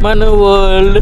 మన world.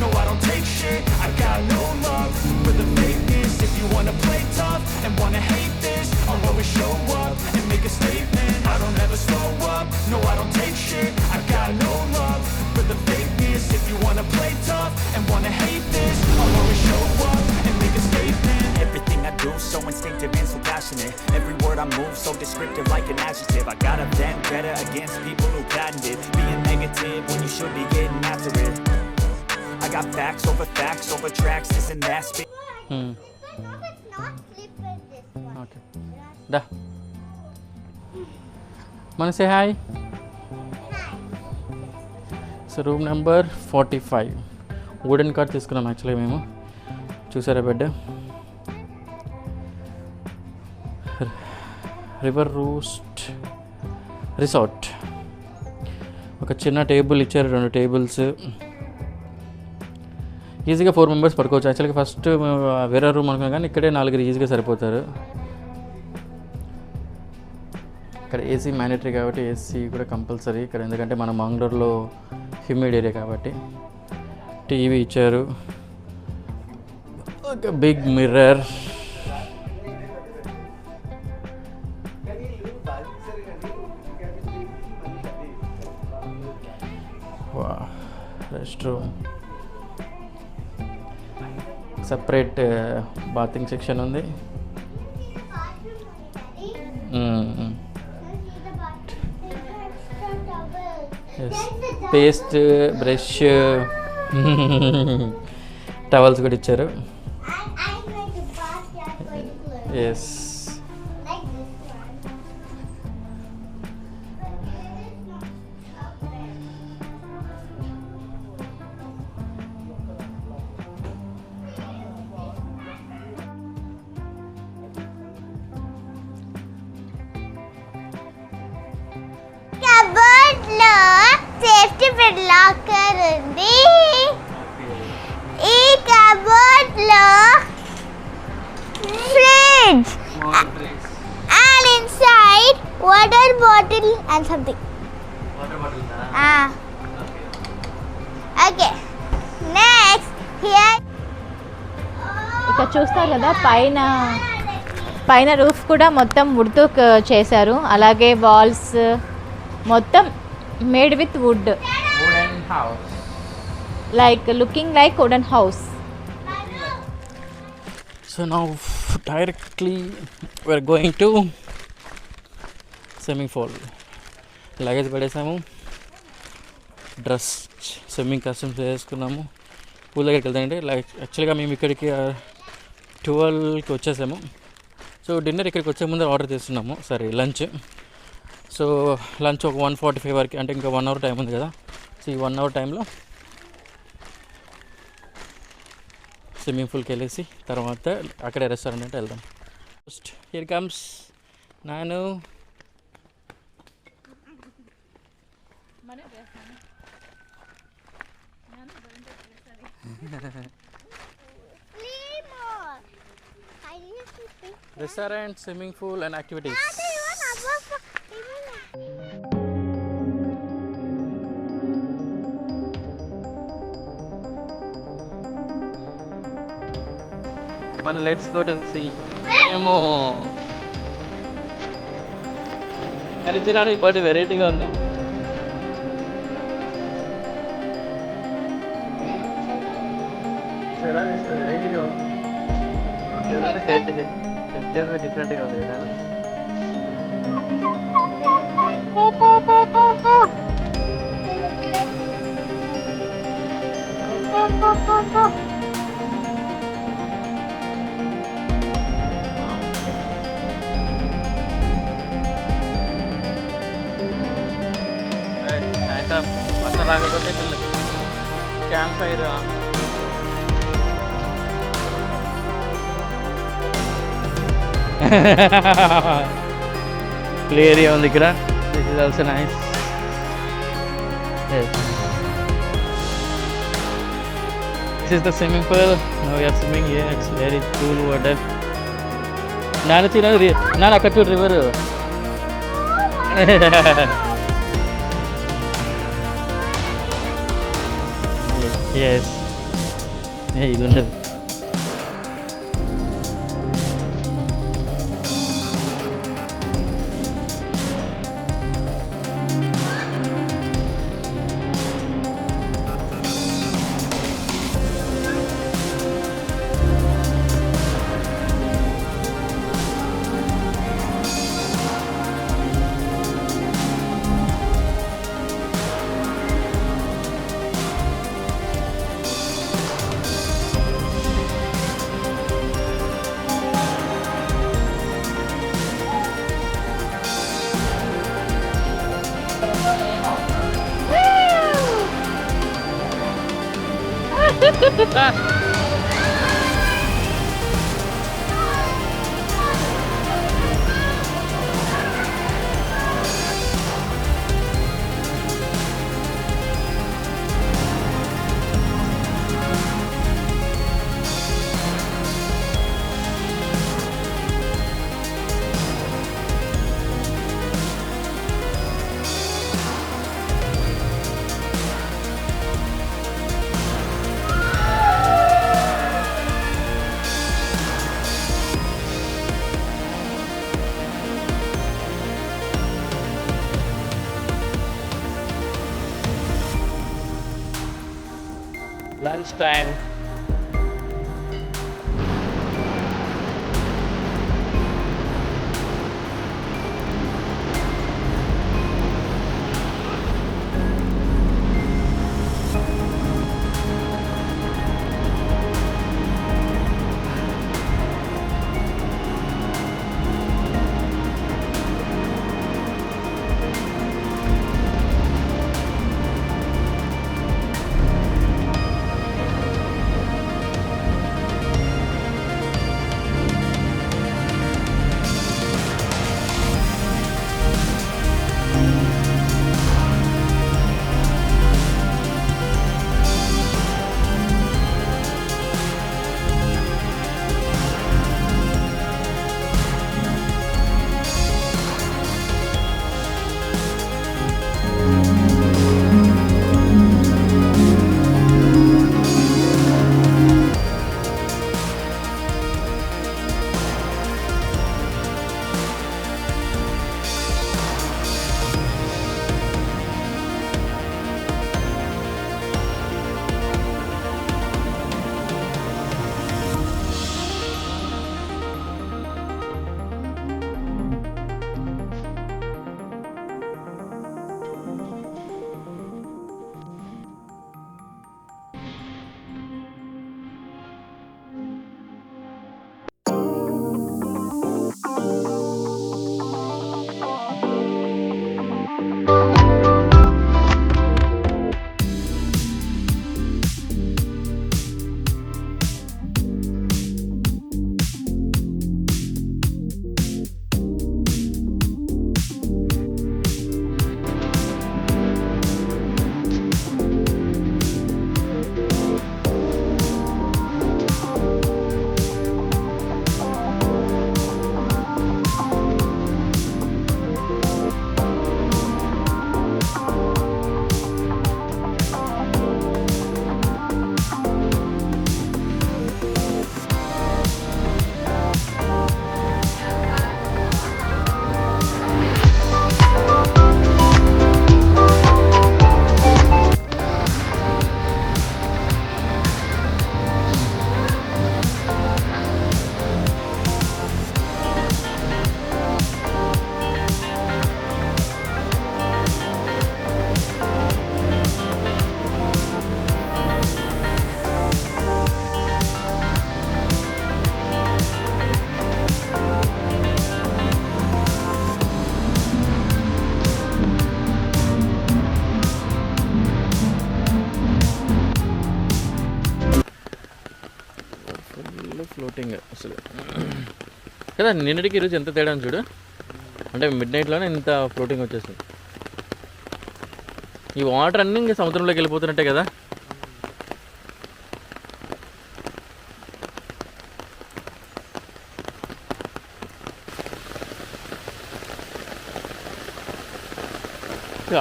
No, I don't take shit. I got no love for the fakeness. If you wanna play tough and wanna hate this, I'll always show up and make a statement. I don't ever slow up. No, I don't take shit. I got no love for the fakeness. If you wanna play tough and wanna hate this, I'll always show up and make a statement. Everything I do so instinctive and so passionate. Every word I move so descriptive like an adjective. I got a vendetta against people who patented being negative when you should be getting after it. I got facts over tracks, this and that. Okay. Da. Mana say hi. So room number 45. Wooden cart తీసుకున్నాం actually మేము. చూసారా bed. River roost resort. ఒక చిన్న table ఇచ్చారు, 2 tables. ఈజీగా 4 members పడుకోవచ్చు. యాక్చువల్గా first వేరే రూమ్ అనుకున్నాం కానీ ఇక్కడే 4 ఈజీగా సరిపోతారు. ఇక్కడ ఏసీ మ్యాండేటరీ కాబట్టి ఏసీ కూడా కంపల్సరీ ఇక్కడ, ఎందుకంటే మన మంగళూరులో హ్యూమిడ్ ఏరియా కాబట్టి. టీవీ ఇచ్చారు, ఒక big mirror, rest room, separate bathing section ఉంది. పేస్ట్, బ్రష్, టవల్స్ కూడా ఇచ్చారు. ఎస్, సేఫ్టీ బెడ్ లాకర్ ఉంది. ఈ కబోర్డ్ లో fridge and inside water bottle and something. Okay, next here ఇక్కడ చూస్తారు కదా, పైన రూఫ్ కూడా మొత్తం వుడ్తో చేశారు. అలాగే వాల్స్ మొత్తం made with would, like looking like wooden house. So now directly we're going to swimming pool. Luggage పడేసాము, డ్రెస్, స్విమ్మింగ్ కాస్ట్యూమ్స్ వేసుకున్నాము. పూల్ దగ్గరికి వెళ్తామంటే యాక్చువల్గా మేము ఇక్కడికి 12కి వచ్చేసాము. సో డిన్నర్ ఇక్కడికి వచ్చే ముందు ఆర్డర్ చేస్తున్నాము, సారీ లంచ్. సో లంచ్ ఒక 1:45 వరకు, అంటే ఇంకా 1 అవర్ టైం ఉంది కదా. సో ఈ 1 అవర్ టైంలో స్విమ్మింగ్ పూల్కి వెళ్ళేసి తర్వాత అక్కడే రెస్టారెంట్ అంటే వెళ్దాం. ఫస్ట్ హియర్ కమ్స్ నాను. Restaurant, swimming pool and activities. But let's go to see. ఏమో అది తినడానికి ఒకటి వెరైటీగా ఉంది. డిఫరెంట్గా ఉంది కదా. వర్షం రాకపోతే క్యాంప్ ఫైర్ ప్లే ఏరియా ఉంది ఇక్కడ. This is also nice. This is the swimming pool. Now we are swimming here. It's very cool water. ನಾನು ಅಕ್ಕ ರಿವರ್. Yes. Hey, ಇದು ఉండదు. Lunch time. ఫ్లోటింగ్ అసలు కదా. నిన్నటికి ఈరోజు ఎంత తేడా చూడు. అంటే మిడ్ నైట్లోనే ఇంత ఫ్లోటింగ్ వచ్చేస్తుంది. ఈ వాటర్ అన్నీ ఇంకా సముద్రంలోకి వెళ్ళిపోతున్నట్టే కదా.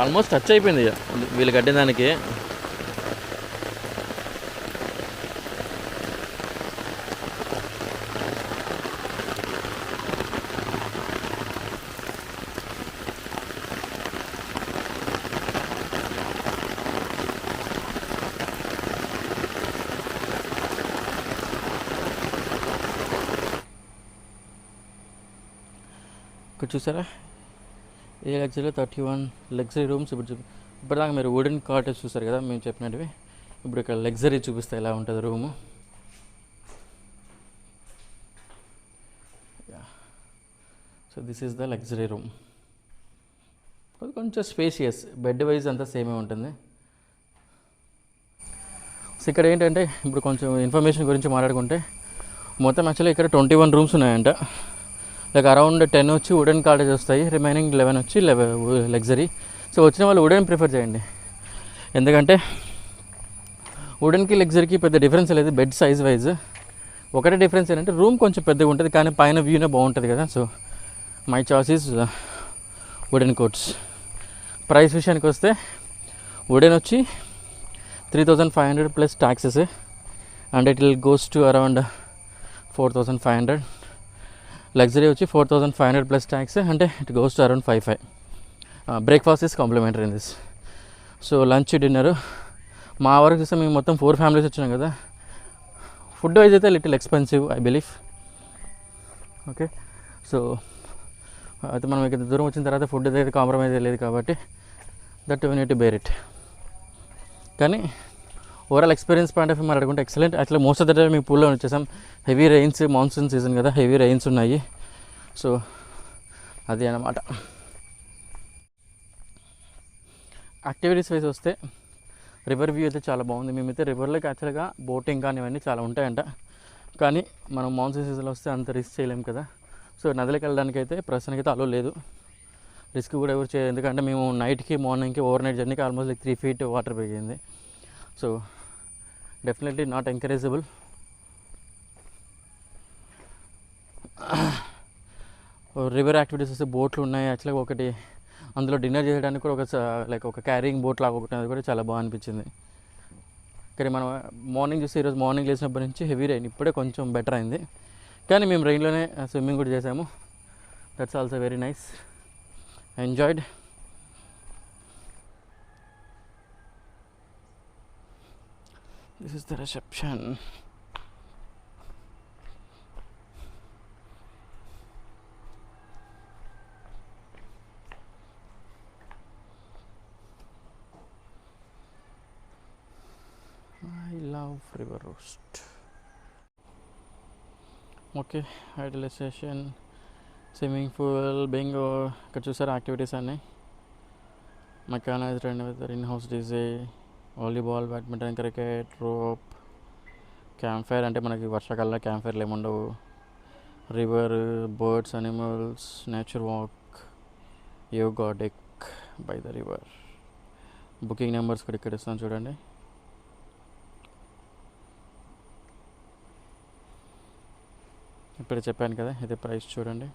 ఆల్మోస్ట్ టచ్ అయిపోయింది ఇక వీళ్ళు కట్టిన దానికి. ఇక్కడ చూసారా ఏ లగ్జరీలో 31 లగ్జరీ రూమ్స్. ఇప్పటిదాకా మీరు వుడెన్ కాటేజ్ చూసారు కదా మేము చెప్పినట్టువి. ఇప్పుడు ఇక్కడ లగ్జరీ చూపిస్తే ఎలా ఉంటుంది room. So this is the luxury room. కొంచెం స్పేషియస్, బెడ్ వైజ్ అంతా సేమే ఉంటుంది. సో ఇక్కడ ఏంటంటే ఇప్పుడు కొంచెం ఇన్ఫర్మేషన్ గురించి మాట్లాడుకుంటే మొత్తం యాక్చువల్లీ ఇక్కడ 21 రూమ్స్ ఉన్నాయంట. లైక్ అరౌండ్ 10 వచ్చి వుడెన్ కాటేజ్ వస్తాయి, రిమైనింగ్ 11 వచ్చి లగ్జరీ. సో వచ్చిన వాళ్ళు వుడెన్ ప్రిఫర్ చేయండి, ఎందుకంటే వుడెన్కి లగ్జరీకి పెద్ద డిఫరెన్స్ లేదు బెడ్ సైజ్ వైజ్. ఒకటే డిఫరెన్స్ ఏంటంటే రూమ్ కొంచెం పెద్దగా ఉంటుంది కానీ పైన వ్యూనే బాగుంటుంది కదా. So my choice is wooden cots. Price విషయానికి వస్తే వుడెన్ వచ్చి 3,500 plus taxes and it will goes to around 4,500. Luxury వచ్చి 4,500 ప్లస్ ట్యాక్స్ అంటే it goes to around 5,500. Breakfast is complimentary in this. So lunch dinner మా వరకు చూస్తే మేము మొత్తం 4 ఫ్యామిలీస్ వచ్చినాం కదా. ఫుడ్ వైజ్ అయితే little expensive I believe. Okay, so అయితే మనం ఇక్కడ దూరం వచ్చిన తర్వాత ఫుడ్ అయితే కాంప్రమైజ్ లేదు కాబట్టి that we need to bear it. కానీ overall experience point of view మాట్లాడుకుంటే excellent. Actually most of the time మేము పూల్లో వచ్చేసాం. హెవీ రెయిన్స్, మాన్సూన్ సీజన్ కదా, హెవీ రెయిన్స్ ఉన్నాయి. సో అది అన్నమాట. యాక్టివిటీస్ వైజ్ వస్తే రివర్ వ్యూ అయితే చాలా బాగుంది. మేమైతే రివర్లోకి యాక్చువల్గా బోటింగ్ కానీ ఇవన్నీ చాలా ఉంటాయంట, కానీ మనం మాన్సూన్ సీజన్లో వస్తే అంత రిస్క్ చేయలేము కదా. సో నదిలోకి వెళ్ళడానికి అయితే ప్రస్తుతానికి అయితే అలో లేదు, రిస్క్ కూడా ఎవరు చేయలేదు. ఎందుకంటే మేము నైట్కి మార్నింగ్కి ఓవర్ నైట్ జర్నీకి ఆల్మోస్ట్ లైక్ 3 feet వాటర్ పెరిగింది. So definitely not encourageable. River activities వస్తే బోట్లు ఉన్నాయి. యాక్చువల్గా ఒకటి అందులో డిన్నర్ చేయడానికి కూడా ఒక లైక్ ఒక క్యారింగ్ బోట్ లాగా ఒకటి, అది కూడా చాలా బాగా అనిపించింది. కానీ మనం మార్నింగ్ చూస్తే ఈరోజు మార్నింగ్ లేచినప్పటి నుంచి హెవీ రెయిన్, ఇప్పుడే కొంచెం బెటర్ అయింది. కానీ మేము రెయిన్లోనే స్విమ్మింగ్ కూడా చేసాము. That's also very nice, enjoyed. This is the reception. I love river Roost. Okay, idolization, swimming pool, bingo. ఇక్కడ చూసారు యాక్టివిటీస్ అన్నీ. Mechanised and with in-house DJ, volleyball, badminton, cricket, rope, camp fire. అంటే మనకి వర్షాకాలంలో camp ఫైర్లు ఏమి ఉండవు. River, birds, animals, nature walk, yoga deck by the river. Booking numbers కూడా ఇక్కడ ఇస్తాను చూడండి. ఇప్పుడు చెప్పాను కదా, ఇది ప్రైస్ చూడండి.